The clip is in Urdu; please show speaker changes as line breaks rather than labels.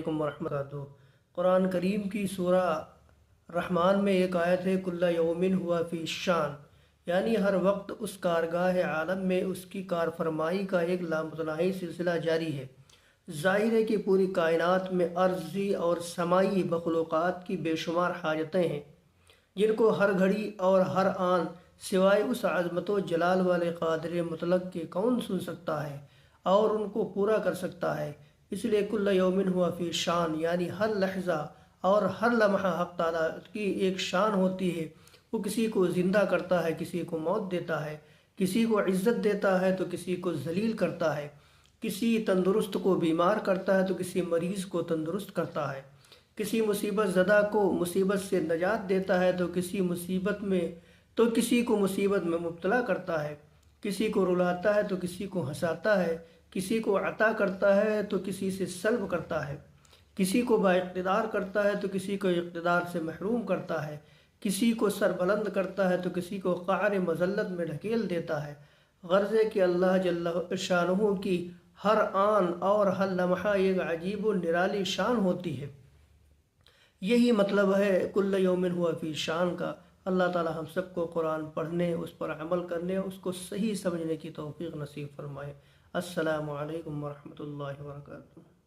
علیکم ورحمۃ اللہ وبرکاتہ۔ قرآن کریم کی سورہ رحمان میں ایک آیت ہے کل یوم ہوا فی شان، یعنی ہر وقت اس کارگاہ عالم میں اس کی کار فرمائی کا ایک لامتناہی سلسلہ جاری ہے۔ ظاہر ہے کہ پوری کائنات میں ارضی اور سمائی مخلوقات کی بے شمار حاجتیں ہیں، جن کو ہر گھڑی اور ہر آن سوائے اس عظمت و جلال والے قادر مطلق کے کون سن سکتا ہے اور ان کو پورا کر سکتا ہے۔ اس لیے کل یومن ہوا فی شان، یعنی ہر لحظہ اور ہر لمحہ حق تعالیٰ کی ایک شان ہوتی ہے۔ وہ کسی کو زندہ کرتا ہے، کسی کو موت دیتا ہے، کسی کو عزت دیتا ہے تو کسی کو ذلیل کرتا ہے، کسی تندرست کو بیمار کرتا ہے تو کسی مریض کو تندرست کرتا ہے، کسی مصیبت زدہ کو مصیبت سے نجات دیتا ہے تو کسی کو مصیبت میں مبتلا کرتا ہے، کسی کو رلاتا ہے تو کسی کو ہنساتا ہے، کسی کو عطا کرتا ہے تو کسی سے سلب کرتا ہے، کسی کو با اقتدار کرتا ہے تو کسی کو اقتدار سے محروم کرتا ہے، کسی کو سربلند کرتا ہے تو کسی کو قعر مذلت میں ڈھکیل دیتا ہے۔ غرض ہے کہ اللہ جل شانہ کی ہر آن اور ہر لمحہ ایک عجیب و نرالی شان ہوتی ہے۔ یہی مطلب ہے کل یومن ہوا فی شان کا۔ اللہ تعالی ہم سب کو قرآن پڑھنے، اس پر عمل کرنے، اس کو صحیح سمجھنے کی توفیق نصیب فرمائے۔ السلام علیکم ورحمۃ اللہ وبرکاتہ۔